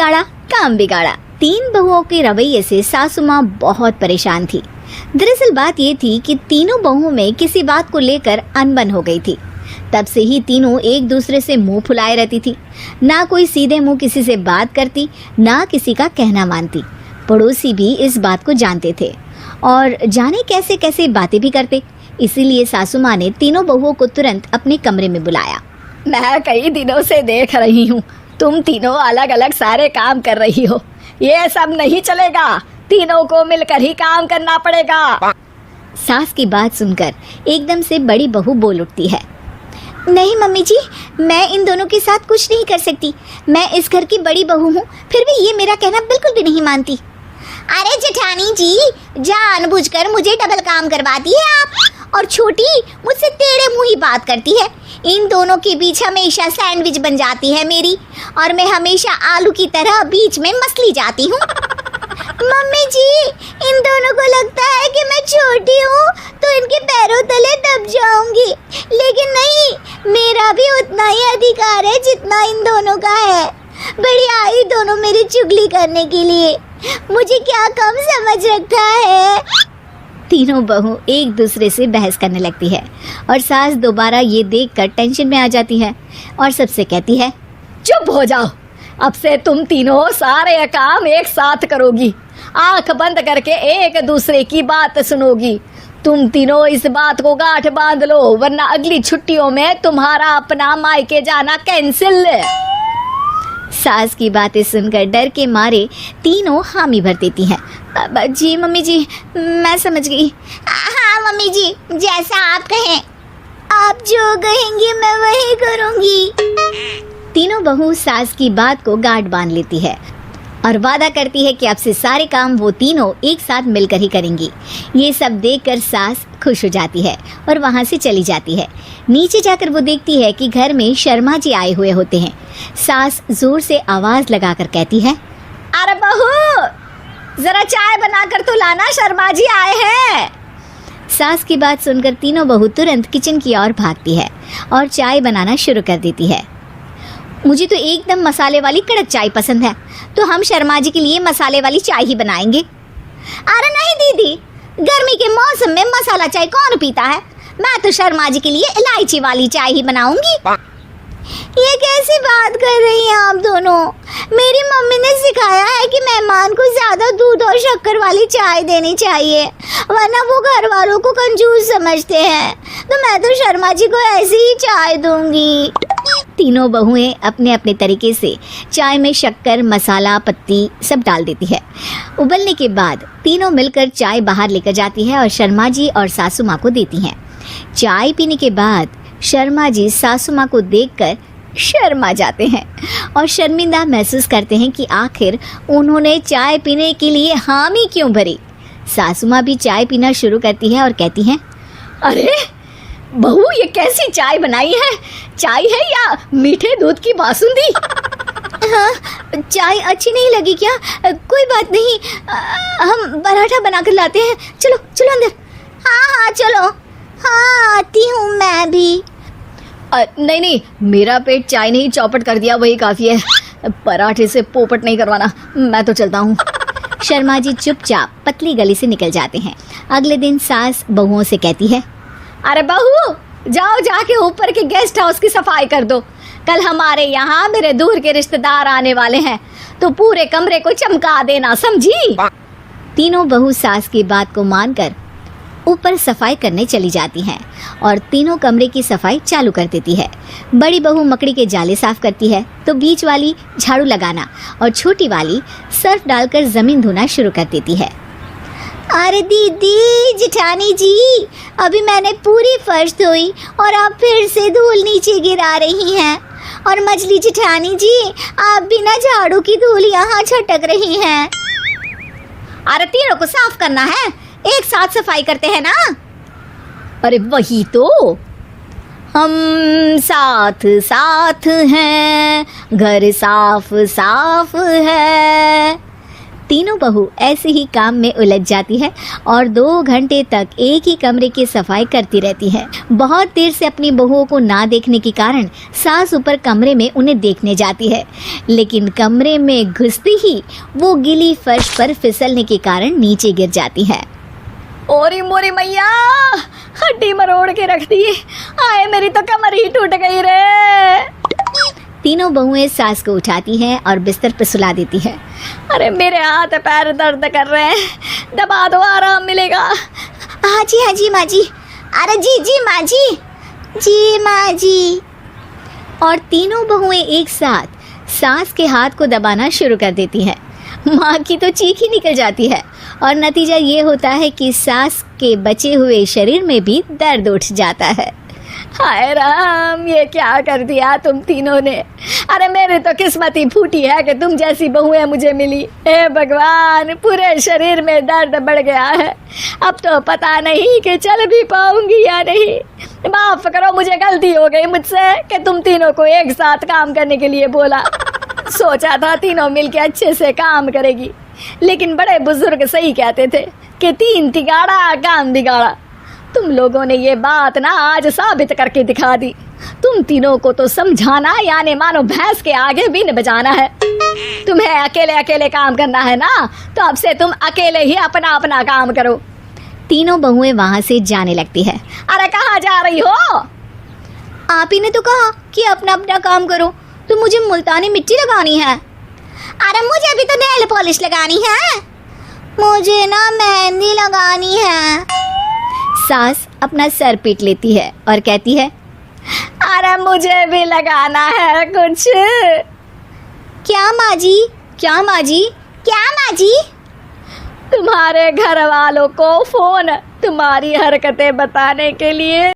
बिगाड़ा काम बिगाड़ा। तीन बहुओं के रवैये से सासू माँ बहुत परेशान थी। दरअसल बात ये थी कि तीनों बहुओं में किसी बात को लेकर अनबन हो गई थी। तब से ही तीनों एक दूसरे से मुंह फुलाए रहती थी। ना कोई सीधे मुंह किसी से बात करती, ना किसी का कहना मानती। पड़ोसी भी इस बात को जानते थे और जाने कैसे कैसे बातें भी करते। इसीलिए सासू माँ ने तीनों बहुओं को तुरंत अपने कमरे में बुलाया। मैं कई दिनों से देख रही हूँ, तुम तीनों अलग अलग सारे काम कर रही हो। ये सब नहीं चलेगा, तीनों को मिलकर ही काम करना पड़ेगा। सास की बात सुनकर एकदम से बड़ी बहू बोल उठती है। नहीं मम्मी जी, मैं इन दोनों के साथ कुछ नहीं कर सकती। मैं इस घर की बड़ी बहू हूँ, फिर भी ये मेरा कहना बिल्कुल भी नहीं मानती। अरे जेठानी जी, जानबूझकर मुझे डबल काम करवाती है आप, और छोटी मुझसे टेढ़े मुंह ही बात करती है। इन दोनों के बीच हमेशा सैंडविच बन जाती है मेरी, और मैं हमेशा आलू की तरह बीच में मसली जाती हूँ। मम्मी जी, इन दोनों को लगता है कि मैं छोटी हूँ तो इनके पैरों तले दब जाऊंगी, लेकिन नहीं, मेरा भी उतना ही अधिकार है जितना इन दोनों का है। बड़ी आई दोनों मेरी चुगली करने के लिए, मुझे क्या कम समझ रखा है। तीनों बहू एक दूसरे से बहस करने लगती है और सास दोबारा ये देखकर टेंशन में आ जाती है और सबसे कहती है, चुप हो जाओ, अब से तुम तीनों सारे काम एक साथ करोगी, आंख बंद करके एक दूसरे की बात सुनोगी। तुम तीनों इस बात को गांठ बांध लो, वरना अगली छुट्टियों में तुम्हारा अपना मायके जाना कैंसिल। सास की बातें सुनकर डर के मारे तीनों हामी भर देती हैं। जी मम्मी जी, मैं समझ गई। हाँ मम्मी जी, जैसा आप कहें, आप जो कहेंगी मैं वही करूंगी। तीनों बहू सास की बात को गांठ बांध लेती है और वादा करती है कि अब से सारे काम वो तीनों एक साथ मिलकर ही करेंगी। ये सब देखकर सास खुश हो जाती है और वहाँ से चली जाती है। नीचे जाकर वो देखती है कि घर में शर्मा जी आए हुए होते हैं। सास जोर से आवाज लगाकर कहती है, अरे बहू, जरा चाय बनाकर तो लाना, शर्मा जी आए हैं। सास की बात सुनकर तीनों बहू तुरंत किचन की ओर भागती है और चाय बनाना शुरू कर देती है। मुझे तो एकदम मसाले वाली कड़क चाय पसंद है, तो हम शर्मा जी के लिए मसाले वाली चाय ही बनाएंगे। अरे नहीं दीदी, गर्मी के मौसम में मसाला चाय कौन पीता है? मैं तो शर्मा जी के लिए इलायची वाली चाय ही बनाऊंगी। ये कैसी बात कर रही हैं आप दोनों? मेरी मम्मी ने सिखाया है कि मेहमान को ज्यादा दूध और शक्कर वाली चाय देनी चाहिए, वरना वो घर वालों को कंजूस समझते हैं। तो मैं तो शर्मा जी को ऐसी ही चाय दूंगी। तीनों बहुएं अपने अपने तरीके से चाय में शक्कर, मसाला, पत्ती सब डाल देती है। उबलने के बाद तीनों मिलकर चाय बाहर लेकर जाती है और शर्मा जी और सासू माँ को देती हैं। चाय पीने के बाद शर्मा जी सासू माँ को देखकर शर्मा जाते हैं और शर्मिंदा महसूस करते हैं कि आखिर उन्होंने चाय पीने के लिए हामी क्यों भरी। सासू माँ भी चाय पीना शुरू करती है और कहती हैं, अरे बहू, ये कैसी चाय बनाई है? चाय है या मीठे दूध की बासुंदी? हाँ, चाय अच्छी नहीं लगी क्या? कोई बात नहीं, हम पराठा बनाकर लाते हैं। चलो चलो अंदर। हाँ चलो। हाँ आती हूँ मैं भी। नहीं नहीं, मेरा पेट चाय ने ही चौपट कर दिया, वही काफ़ी है। पराठे से पोपट नहीं करवाना, मैं तो चलता हूँ। शर्मा जी चुपचाप पतली गली से निकल जाते हैं। अगले दिन सास बहुओं से कहती है, अरे बहू, जाओ जाके ऊपर के गेस्ट हाउस की सफाई कर दो। कल हमारे यहाँ मेरे दूर के रिश्तेदार आने वाले हैं, तो पूरे कमरे को चमका देना, समझी? तीनों बहू सास की बात को मानकर ऊपर सफाई करने चली जाती हैं और तीनों कमरे की सफाई चालू कर देती है। बड़ी बहू मकड़ी के जाले साफ करती है, तो बीच वाली झाड़ू लगाना और छोटी वाली सर्फ डालकर जमीन धोना शुरू कर देती है। अरे दीदी, जेठानी जी, अभी मैंने पूरी फर्श धोई और आप फिर से धूल नीचे गिरा रही हैं। और मछली जेठानी जी, आप बिना झाड़ू की धूल यहाँ छटक रही हैं। अरे तीनों को साफ करना है, एक साथ सफाई करते हैं ना। अरे वही तो, हम साथ साथ हैं, घर साफ साफ है। तीनों बहू ऐसे ही काम में उलझ जाती है और 2 घंटे तक एक ही कमरे की सफाई करती रहती है। बहुत देर से अपनी बहुओं को ना देखने के कारण सास ऊपर कमरे में उन्हें देखने जाती है, लेकिन कमरे में घुसते ही वो गीली फर्श पर फिसलने के कारण नीचे गिर जाती है। ओरी मोरी मैया, हड्डी मरोड़ के रख दी। आए मेरी तो कमर ही टूट गई रे। तीनों बहुएं सास को उठाती हैं और बिस्तर पर सुला देती है। अरे मेरे हाथ पैर दर्द कर रहे हैं, दबा दो आराम मिलेगा। हाँ जी माँ जी। अरे जी माँ जी। और तीनों बहुएं एक साथ सास के हाथ को दबाना शुरू कर देती हैं। माँ की तो चीख ही निकल जाती है और नतीजा ये होता है कि सास के बचे हुए शरीर में भी दर्द उठ जाता है। हाय राम, ये क्या कर दिया तुम तीनों ने। अरे मेरी तो किस्मत ही फूटी है कि तुम जैसी बहुएं मुझे मिली। हे भगवान, पूरे शरीर में दर्द बढ़ गया है। अब तो पता नहीं कि चल भी पाऊंगी या नहीं। माफ करो, मुझे गलती हो गई मुझसे कि तुम तीनों को एक साथ काम करने के लिए बोला। सोचा था तीनों मिलके अच्छे से काम करेगी, लेकिन बड़े बुजुर्ग सही कहते थे कि 3 तिगाड़ा काम बिगाड़ा। तुम लोगों ने ये बात ना आज साबित करके दिखा दी। तुम तीनों को तो समझाना यानी मानो भैंस के आगे बीन बजाना है। तुम्हें अकेले अकेले काम करना है ना, तो अब से तुम अकेले ही अपना अपना काम करो। तीनों बहुएं वहां से जाने लगती है। अरे कहाँ जा रही हो? आप ही ने तो कहा कि अपना अपना काम करो, तो मुझे मुल्तानी मिट्टी लगानी है। अरे मुझे भी तो नेल पॉलिश लगानी है। मुझे ना मेहंदी लगानी है। सास अपना सर पीट लेती है और कहती है, अरे मुझे भी लगाना है कुछ। क्या माँ जी? तुम्हारे घर वालों को फोन तुम्हारी हरकतें बताने के लिए।